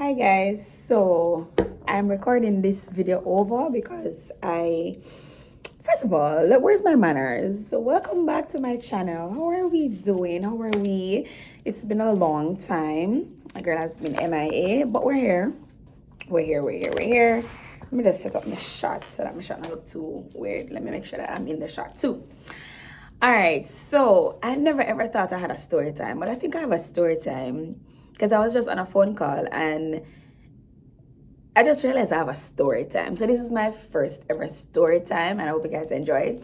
Hi guys, so I'm recording this video over because first of all, where's my manners? So welcome back to my channel. How are we doing? How are we? It's been a long time. My girl has been MIA, but we're here. We're here. Let me just set up my shot so that my shot not look too weird. Let me make sure that I'm in the shot too. All right, so I never ever thought I had a story time, but I think I have a story time because I was just on a phone call and I just realized I have a story time. So this is my first ever story time, and I hope you guys enjoy it.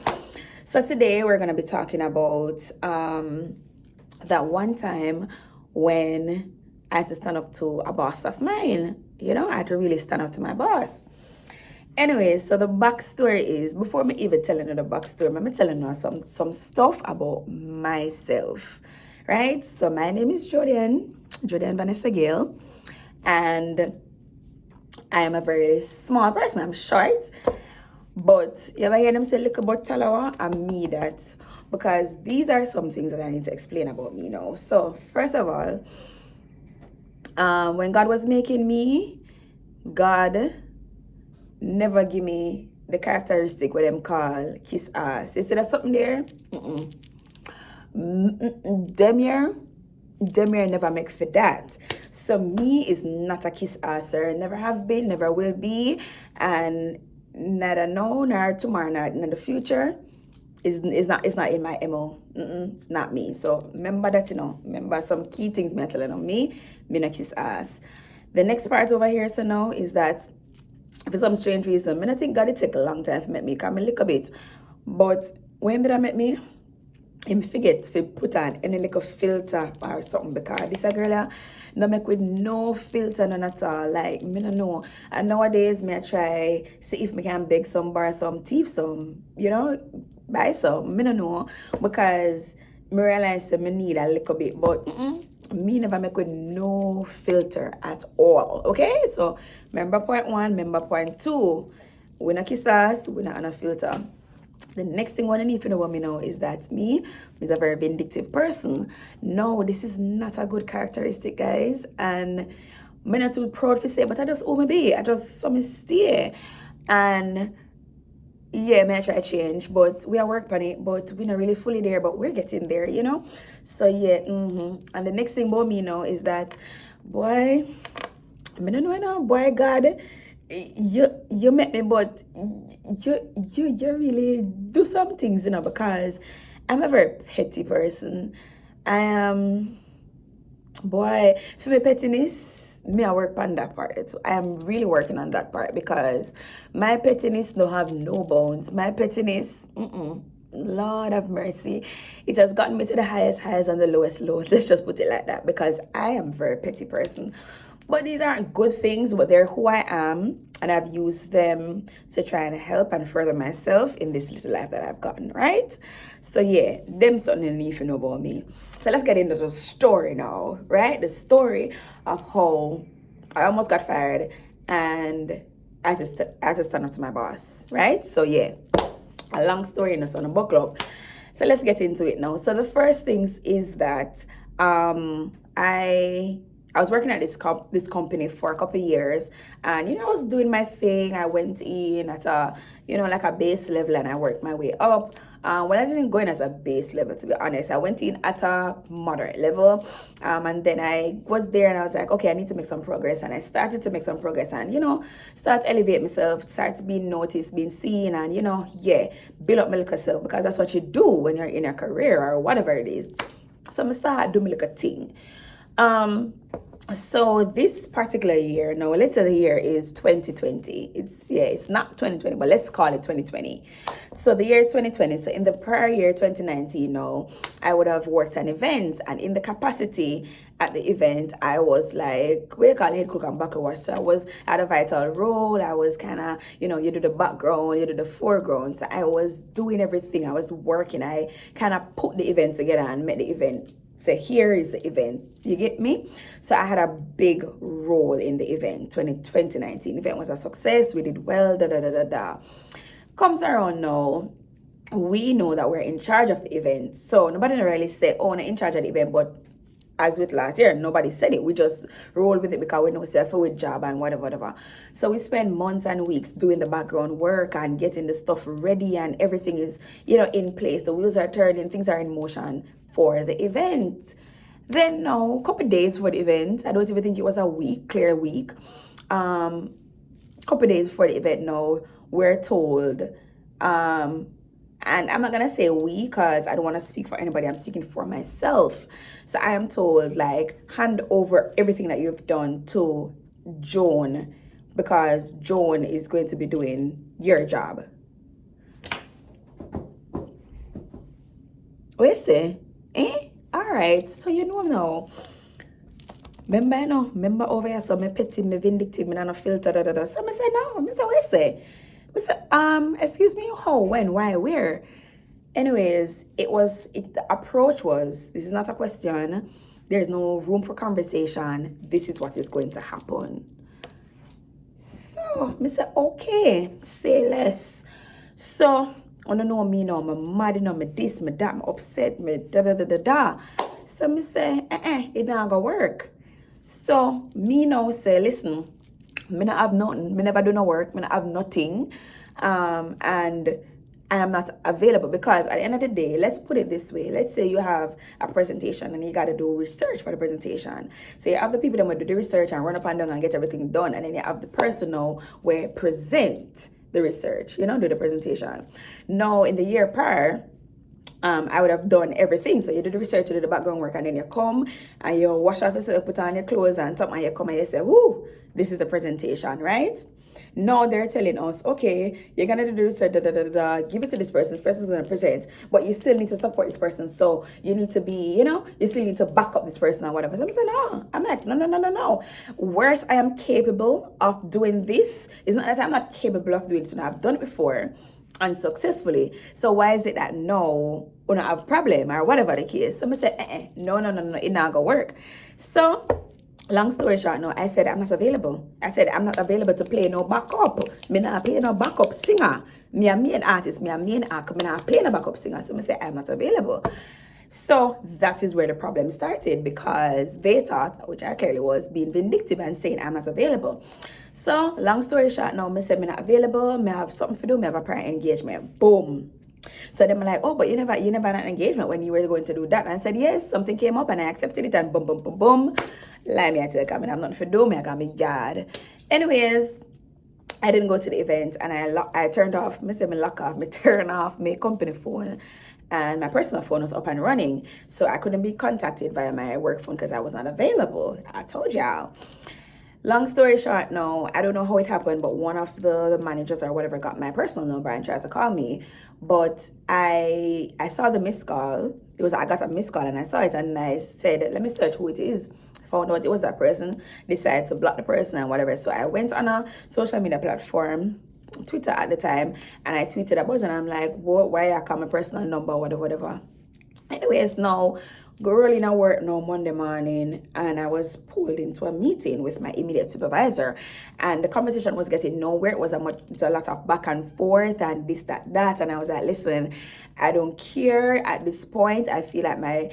So today we're gonna be talking about that one time when I had to stand up to a boss of mine. You know, I had to really stand up to my boss. Anyways, so the backstory is before me even telling you the backstory, I'm telling you some stuff about myself, right? So my name is Jordan Vanessa Gale, and I am a very small person. I'm short, but you ever hear them say "little but talawa"? I mean that because these are some things that I need to explain about me now. So first of all, when God was making me, God never give me the characteristic what them call kiss ass. You see that something there? Them here never make for that. So me is not a kiss asser, never have been, never will be, and neither now nor tomorrow nor in the future is not in my MO. It's not me. So remember that, remember some key things me telling on me not kiss ass. The next part over here so now is that for some strange reason, I think God it take a long time to make me come a little bit. But when did I make me? Him forget to put on any little filter or something because this a girl no make with no filter none at all. Like me no know. And nowadays me I try see if me can beg some bar some thief some, buy some. Me no know because me realize that me need a little bit, but me never make with no filter at all. Okay, so remember point one, remember point two. We not kiss us, we not on a filter. The next thing what I need to know about me now is that me is a very vindictive person. No, this is not a good characteristic, guys. And I'm not too proud to say, but I just owe me be. I just saw me stay. And yeah, may I try to change, but we are working on it, but we're not really fully there, but we're getting there. So yeah, and the next thing about me now is that, boy, I don't know, boy, God, you met me, but you really do some things, because I'm a very petty person. I am, boy, for my pettiness, me I work on that part. So I am really working on that part because my pettiness don't have no bounds. My pettiness, Lord have mercy, it has gotten me to the highest highs and the lowest lows. Let's just put it like that because I am a very petty person. But these aren't good things, but they're who I am, and I've used them to try and help and further myself in this little life that I've gotten, right? So yeah, them something you need to know about me. So let's get into the story now, right? The story of how I almost got fired and I had to stand up to my boss, right? So yeah, a long story in the son of buckle up. So let's get into it now. So the first things is that I was working at this company for a couple of years, and I was doing my thing. I went in at a like a base level, and I worked my way up. Well, I didn't go in as a base level, to be honest. I went in at a moderate level, and then I was there, and I was like, okay, I need to make some progress, and I started to make some progress, and start to elevate myself, start to be noticed, being seen, and yeah, build up my little self because that's what you do when you're in a career or whatever it is. So I started doing my little thing. So this particular year, no, let's say the year is 2020. It's not 2020, but let's call it 2020. So the year is 2020. So in the prior year, 2019, I would have worked an event, and in the capacity at the event, I was like, we call it cook and backwards. So I was at a vital role. I was kind of, you do the background, you do the foreground. So I was doing everything. I was working. I kind of put the event together and made the event. So here is the event. You get me? So I had a big role in the event. 2019 event was a success. We did well. Comes around now, we know that we're in charge of the event. So nobody really say, oh, I'm in charge of the event, but as with last year, nobody said it. We just rolled with it because we know self with job and whatever. So we spend months and weeks doing the background work and getting the stuff ready, and everything is, in place. The wheels are turning, things are in motion for the event. Then now, a couple days for the event, I don't even think it was a week, clear week. Couple days before the event now, we're told, and I'm not gonna say we because I don't want to speak for anybody, I'm speaking for myself. So I am told, like, hand over everything that you've done to Joan because Joan is going to be doing your job. What you say? Alright, so now. Remember over here, so me petty, me vindictive, me not filter, So I say, no, I say, what you say? I say, excuse me, how, when, why, where? Anyways, the approach was, this is not a question. There's no room for conversation. This is what is going to happen. So, I said, okay, say less. So, I don't know me now, I'm mad, me this, me that, me upset, me da. So, I say, it not gonna work. So, me now say, listen, me not have nothing, me never do no work, me not have nothing, and I am not available because at the end of the day, let's put it this way. Let's say you have a presentation and you got to do research for the presentation. So you have the people that will do the research and run up and down and get everything done. And then you have the person now where present the research, do the presentation. Now, in the year prior, I would have done everything. So you do the research, you do the background work, and then you come and you wash off yourself, put on your clothes and something, and you come and you say, whoo, this is a presentation, right? Now they're telling us, okay, you're gonna do the research, give it to this person's gonna present, but you still need to support this person. So you need to be, you still need to back up this person or whatever. So I'm saying, no, I'm like, no. Worse, I am capable of doing this. It's not that I'm not capable of doing it. So I've done it before unsuccessfully. So why is it that no, we don't have a problem or whatever the case? So I said, no, it not gonna work. So long story short, no, I said I'm not available. I said I'm not available to play no backup. Me not play no backup singer. Me a main artist, me a main act. Me not play no backup singer. So I said I'm not available. So that is where the problem started because they thought, which I clearly was, being vindictive and saying I'm not available. So long story short, now I said I'm not available. I have something to do. I have a prior engagement. Boom. So then I'm like, oh, but you never had an engagement when you were going to do that. And I said, yes, something came up and I accepted it and boom. Lie me, I tell you, I have nothing to do. I got me yard. Anyways, I didn't go to the event and I turned off, I said, turn off my company phone. And my personal phone was up and running. So I couldn't be contacted via my work phone because I was not available. I told y'all. Long story short, no, I don't know how it happened, but one of the managers or whatever got my personal number and tried to call me. But I saw the missed call. I got a missed call and I saw it and I said, let me search who it is. Found out it was that person, decided to block the person and whatever. So I went on a social media platform, Twitter at the time, and I tweeted about it and I'm like, why I call my personal number, whatever. Anyways, now girl in work now Monday morning and I was pulled into a meeting with my immediate supervisor and the conversation was getting nowhere. It was a lot of back and forth and this, that. And I was like, listen, I don't care at this point. I feel like my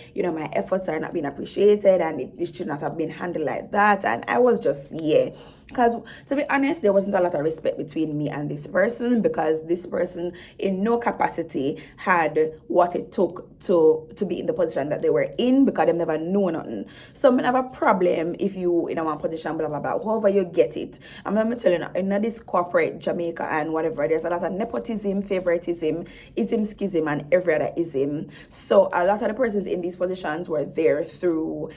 efforts are not being appreciated and it should not have been handled like that. And I was just, because to be honest, there wasn't a lot of respect between me and this person because this person in no capacity had what it took to be in the position that they were in because they never knew nothing. So I have a problem if you in a one position, blah, blah, blah, however you get it. I'm going to tell you, in this corporate Jamaica and whatever, there's a lot of nepotism, favoritism, ism, schism, and every other ism. So a lot of the persons in these positions were there through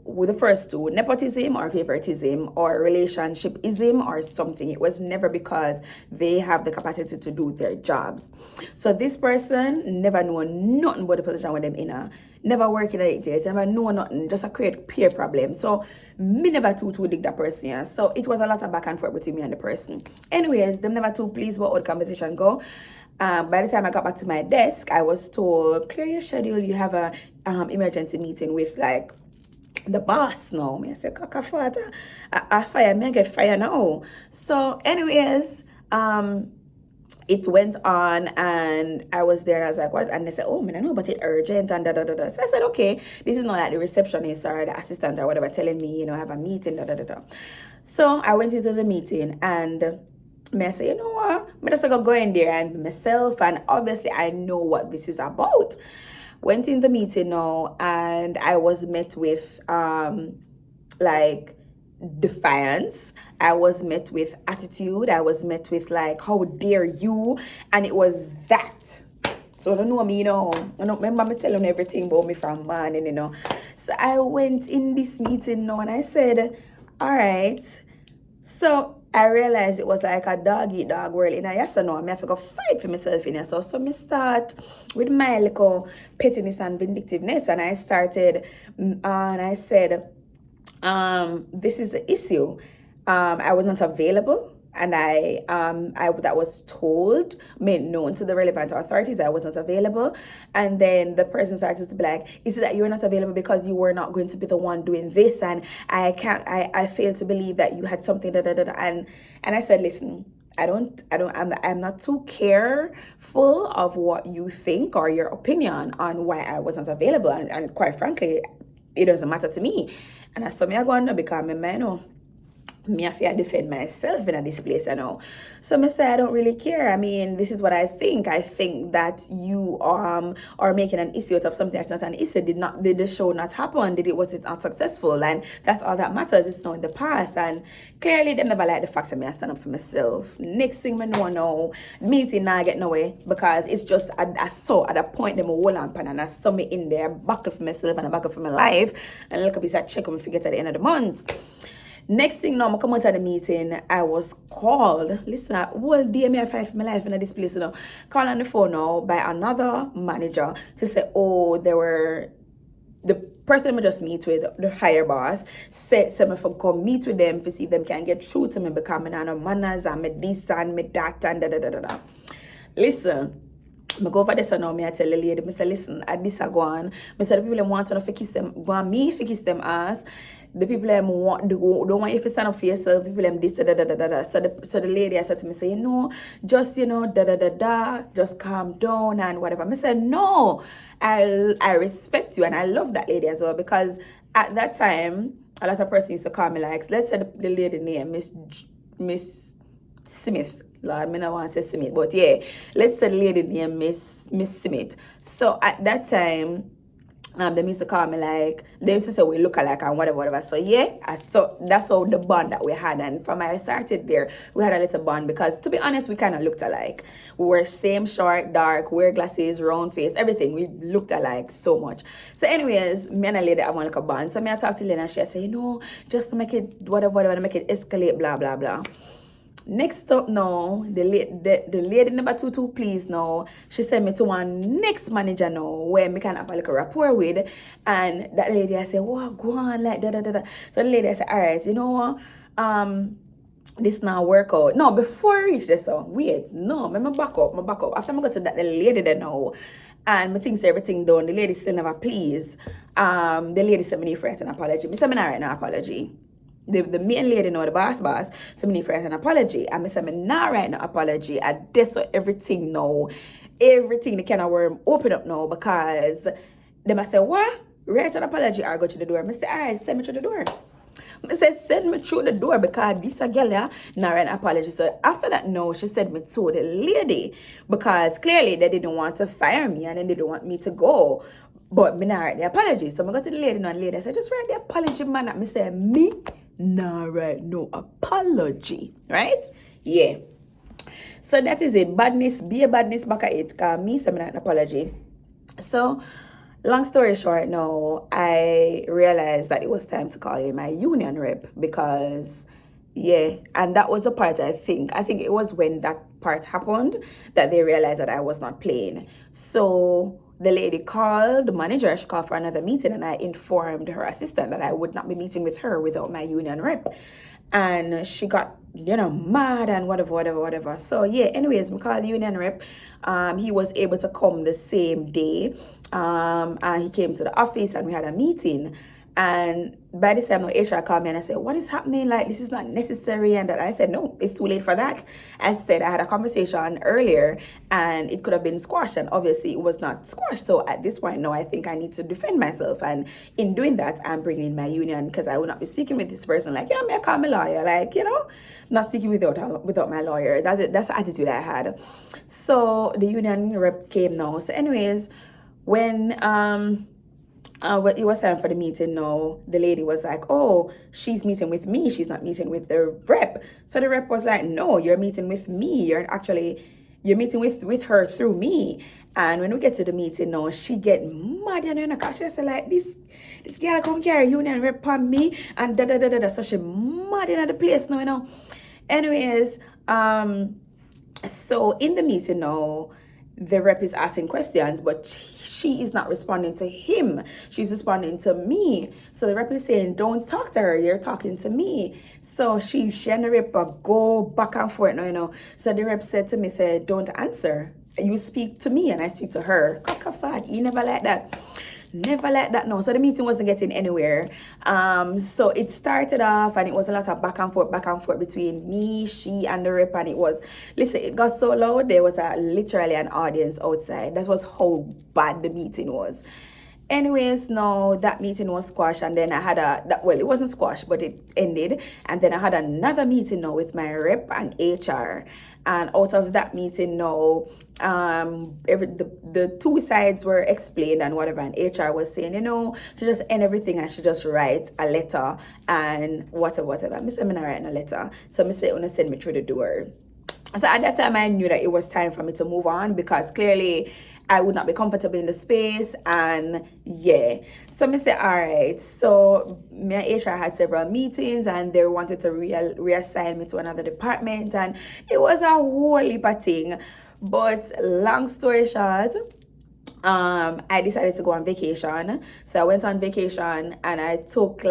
with the first two, nepotism or favoritism or relationshipism or something. It was never because they have the capacity to do their jobs. So this person never knew nothing about the position with them in a, never working at it, never know nothing, just a create peer problem. So me never too dig that person. Yeah. So it was a lot of back and forth between me and the person. Anyways, them never too pleased about how the conversation go. By the time I got back to my desk, I was told, clear your schedule, you have a emergency meeting with like the boss now. Me I said, Kakafata, I fire me, I get fire now. So anyways, it went on, and I was there, and I was like, what? And they said, oh, man, I know, but it's urgent, and da da da da. So I said, okay, this is not like the receptionist or the assistant or whatever telling me, I have a meeting, da da da da. So I went into the meeting, and I say, you know what? I just go in there and be myself, and obviously I know what this is about. Went in the meeting now, and I was met with like defiance. I was met with attitude. I was met with like, how dare you? And it was that. So I don't know me, I don't remember me telling everything about me from morning. So I went in this meeting now, and I said, all right. So I realized it was like a dog eat dog world. And I yes or no, I have to go fight for myself in here. So me start with my little pettiness and vindictiveness, and I started and I said, this is the issue. I was not available, and I that was told, made known to the relevant authorities, I was not available. And then the person started to be like, is it that you're not available because you were not going to be the one doing this, and I fail to believe that you had something, and I said, listen, I'm not too careful of what you think or your opinion on why I wasn't available, and quite frankly, it doesn't matter to me. And I saw me I go on because I know me have to defend myself in this place, So I say I don't really care. I mean, this is what I think. I think that you are making an issue out of something that's not an issue. Did the show not happen? Was it not successful? And that's all that matters. It's now in the past. And clearly they never like the fact that I stand up for myself. Next thing I know, meeting now get nowhere, because it's just I saw at a point them whole lamp, and I saw me in there, buckle for myself and I buckle for my life, and look up, I check and forget at the end of the month. Next thing now, I come out of the meeting, I was called. Listen, whole day me I fight for my life in this place, Called on the phone now by another manager to say, oh, the person I just meet with, the higher boss, said me for come meet with them to see if them can get through to me, because I know manners and me this and me that and da da da da da. Listen, I go over this and now, I tell the lady, I say, listen, at this I go on. I say, the people want to kiss them, go on me for kiss them ass. The people don't want you to stand up for yourself. The people this da da da da da. So the lady I said to me, say, just da da da da, just calm down and whatever. I said, no, I respect you, and I love that lady as well, because at that time a lot of person used to call me like, let's say the lady name Miss Smith. Lord, I don't want to say Smith, but yeah, let's say the lady name Miss Smith. So at that time, they used to call me like, they used to say we look alike and whatever. So yeah, so that's how the bond that we had. And from I started there, we had a little bond, because to be honest, we kind of looked alike. We were same short, dark, wear glasses, round face, everything. We looked alike so much. So anyways, me and a lady have one like a bond. So me I talk to Lena, and she say, just to make it whatever, make it escalate, blah blah blah. Next up now, the lady number 2 please now, she sent me to one next manager now, where me can have a little rapport with, and that lady I say, oh, go on, like da da da da. So the lady I say, all right, this now work out. No, before I reach this, wait, no, me back up. After I go to that, the lady there now, and me thinks everything done, the lady still never please. The lady said me need to write an apology. Me say me not write no apology. The main lady, the boss, so I need to write an apology. And I said, I'm not writing an apology. I just everything now. Everything the kind of worm open up now, because they must say, what? Write an apology or go to the door. I say, all right, send me through the door. I said, send me through the door, because this a girl not write an apology. So after that, no, she sent me to the lady, because clearly they didn't want to fire me and they didn't want me to go. But me not write the apology. So I go to the lady, and the lady I said, just write the apology, man. I say, me? Nah, right, no apology, right? Yeah. So that is it. Badness, be a badness back at it. Cause me say me not an apology. So, long story short, now I realized that it was time to call in my union rep, because yeah, and that was the part I think it was when that part happened that they realized that I was not playing. So the lady called, the manager, she called for another meeting, and I informed her assistant that I would not be meeting with her without my union rep. And she got, mad and whatever. So yeah, anyways, we called the union rep. He was able to come the same day. And he came to the office and we had a meeting. And by this time, no HR called me and I said, what is happening? Like, this is not necessary. And that I said, no, it's too late for that. I said I had a conversation earlier and it could have been squashed. And obviously it was not squashed. So at this point, no, I think I need to defend myself. And in doing that, I'm bringing in my union because I will not be speaking with this person. Like, I call my lawyer. Like, not speaking without my lawyer. That's it. That's the attitude I had. So the union rep came now. So anyways, when it was time for the meeting now, the lady was like, oh, she's meeting with me, she's not meeting with the rep. So the rep was like, no, you're meeting with me, you're meeting with her through me. And when we get to the meeting now, she get mad and because she said like, this girl come carry union rep on me and da da da da da. So she mad in the place now. Anyways, so in the meeting now, the rep is asking questions, but she is not responding to him. She's responding to me. So the rep is saying, don't talk to her, you're talking to me. So she and the rep go back and forth now. So the rep said to me, don't answer. You speak to me and I speak to her. Cockafat, you never like that. Never like that, no. So the meeting wasn't getting anywhere. So it started off and it was a lot of back and forth between me, she, and the rep. And it got so loud, there was literally an audience outside. That was how bad the meeting was. Anyways, no, that meeting was squashed, and then I had it wasn't squashed, but it ended. And then I had another meeting now with my rep and HR. And out of that meeting now, the two sides were explained and whatever, and HR was saying, to just end everything, I should just write a letter and whatever. I said, I'm not writing a letter. So I said, to send me through the door. So at that time, I knew that it was time for me to move on because clearly I would not be comfortable in the space. And yeah, so I said, all right. So my HR had several meetings and they wanted to reassign me to another department. And it was a whole heap of thing. But long story short, I decided to go on vacation. So I went on vacation and I took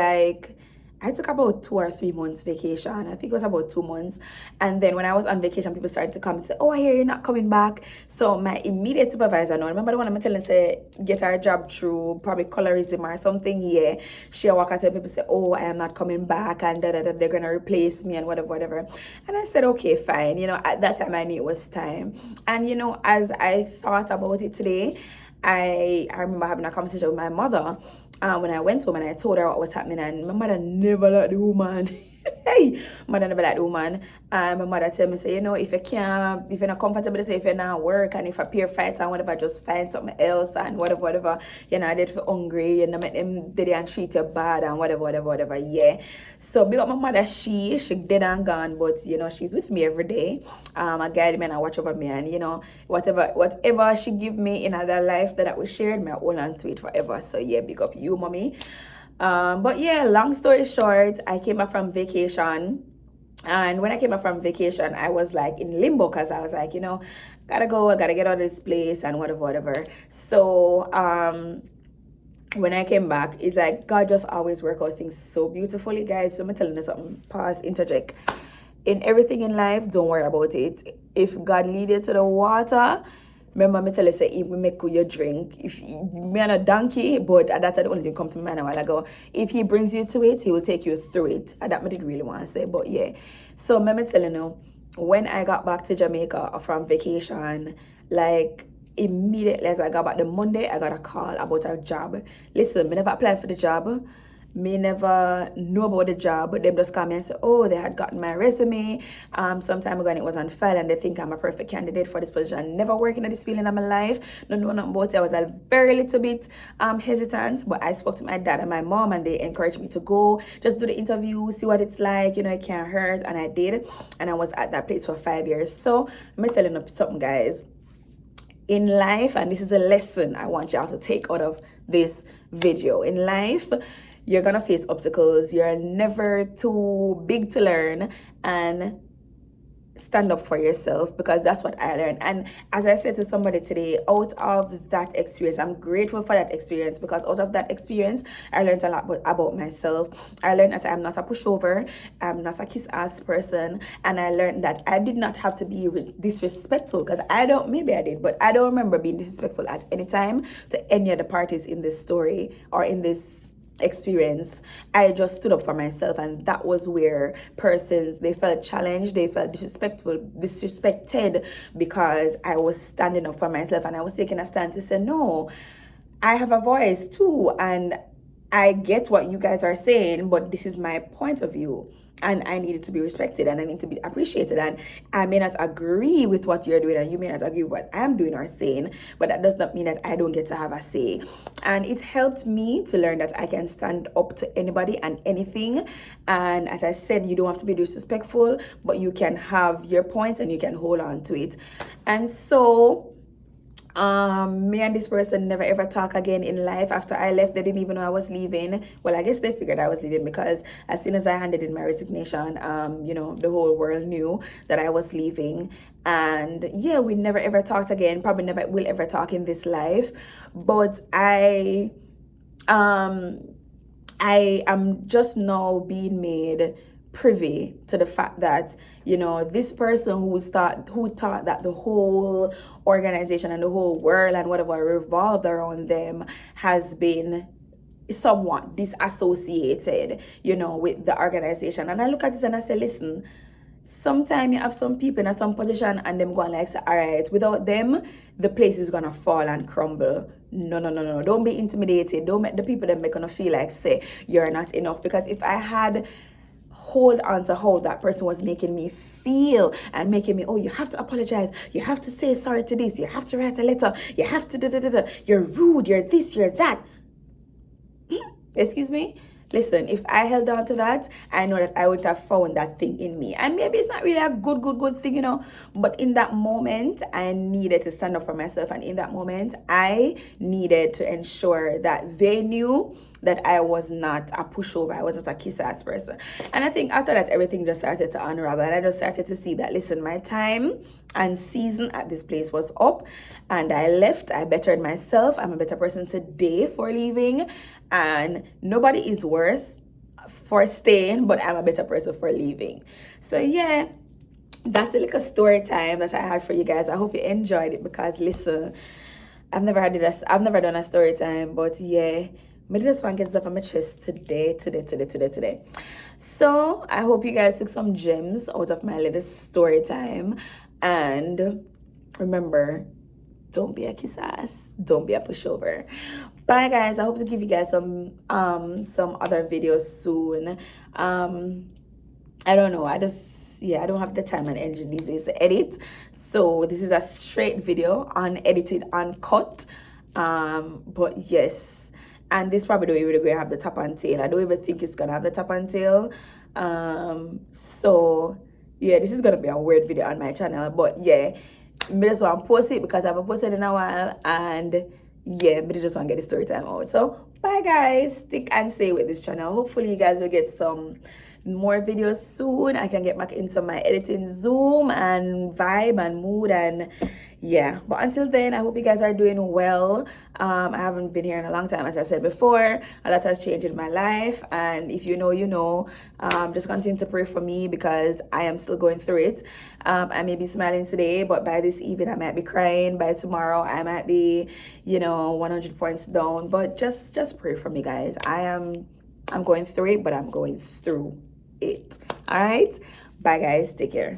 about 2 or 3 months vacation. I think it was about 2 months. And then when I was on vacation, people started to come and say, oh, I hear you're not coming back. So my immediate supervisor, now remember the one I'm telling, say, get our job through probably colorism or something. Yeah, she walk out and people say, oh, I am not coming back and they're going to replace me and whatever. And I said, okay, fine. At that time I knew it was time. And, as I thought about it today, I remember having a conversation with my mother when I went home and I told her what was happening, and my mother never liked the woman. Hey, mother never liked the woman. My mother tell me, say, if you're not comfortable, say if you're not work and if a peer fight and whatever, just find something else and whatever. I did for hungry, make them did and treat you bad and whatever. Yeah. So big up my mother, she dead and gone, but she's with me every day. I guide me and I watch over me, and whatever she give me in other life that we shared, me I hold on to it forever. So yeah, big up you, mommy. But yeah, long story short, I came back from vacation. And when I came back from vacation, I was like in limbo because I was like, gotta go, I gotta get out of this place and whatever. So, when I came back, it's like God just always work out things so beautifully, guys. So I'm telling you something, pause, interject. In everything in life, don't worry about it. If God lead you to the water, remember me tell you, say, he will make you drink. If me and a donkey, but that the only thing come to my mind a while ago. If he brings you to it, he will take you through it. And that I did really want to say, but yeah. So me telling you, when I got back to Jamaica from vacation, like immediately as I got back the Monday, I got a call about a job. Listen, me never applied for the job. Me never know about the job, but them just come and say, oh, they had gotten my resume some time ago and it was on file and they think I'm a perfect candidate for this position. Never working at this feeling in my life. Don't know nothing about it. I was a very little bit hesitant, but I spoke to my dad and my mom and they encouraged me to go, just do the interview, see what it's like, it can't hurt. And I did. And I was at that place for 5 years. So I'm telling you something, guys. In life, and this is a lesson I want y'all to take out of this video. In life, you're gonna face obstacles. You're never too big to learn, and stand up for yourself, because that's what I learned. And as I said to somebody today, out of that experience, I'm grateful for that experience, because out of that experience I learned a lot about myself. I learned that I'm not a pushover, I'm not a kiss ass person, and I learned that I did not have to be disrespectful, because maybe I did, but I don't remember being disrespectful at any time to any of the parties in this story or in this experience, I just stood up for myself, and that was where persons, they felt challenged, they felt disrespected, because I was standing up for myself and I was taking a stand to say, no, I have a voice too, and I get what you guys are saying, but this is my point of view, and I need it to be respected, and I need to be appreciated. And I may not agree with what you're doing, and you may not agree with what I'm doing or saying, but that does not mean that I don't get to have a say. And it helped me to learn that I can stand up to anybody and anything. And as I said, you don't have to be disrespectful, but you can have your point and you can hold on to it. And so me and this person never ever talk again in life. After I left, they didn't even know I was leaving. Well, I guess they figured I was leaving, because as soon as I handed in my resignation, the whole world knew that I was leaving. And yeah, we never ever talked again. Probably never will ever talk in this life. But I am just now being made privy to the fact that, this person who thought that the whole organization and the whole world and whatever revolved around them has been somewhat disassociated, with the organization. And I look at this and I say, listen, sometimes you have some people in some position and them going like, say, all right, without them, the place is gonna fall and crumble. No. Don't be intimidated. Don't make the people that make gonna feel like, say, you're not enough. Because if I had hold on to how that person was making me feel and making me, oh, you have to apologize, you have to say sorry to this, you have to write a letter, you have to you're rude, you're this, you're that. Excuse me? Listen, if I held on to that, I know that I would have found that thing in me. And maybe it's not really a good thing, but in that moment, I needed to stand up for myself. And in that moment, I needed to ensure that they knew that I was not a pushover. I was not a kiss-ass person. And I think after that, everything just started to unravel. And I just started to see that, listen, my time and season at this place was up. And I left. I bettered myself. I'm a better person today for leaving. And nobody is worse for staying, but I'm a better person for leaving. So yeah, that's the little story time that I had for you guys. I hope you enjoyed it, because listen, I've never done a story time, but yeah, I just want to get stuff on my chest today. So I hope you guys took some gems out of my little story time. And remember, don't be a kiss ass, don't be a pushover. Bye guys. I hope to give you guys some other videos soon. I don't know, I don't have the time and energy these days to edit. So this is a straight video, unedited, uncut. But yes, and this probably don't even gonna have the top and tail. I don't even think it's gonna have the top and tail. So yeah, this is gonna be a weird video on my channel, but yeah, I just want to post it because I haven't posted in a while, and yeah, I just want to get the story time out. So bye guys, stick and stay with this channel. Hopefully you guys will get some more videos soon. I can get back into my editing Zoom and vibe and mood, and yeah, but until then, I hope you guys are doing well. I haven't been here in a long time, as I said before. A lot has changed in my life, and if you know, you know. Just continue to pray for me, because I am still going through it. I may be smiling today, but by this evening I might be crying. By tomorrow I might be 100 points down. But just pray for me, guys. I'm going through it, but I'm going through it. All right, bye guys, take care.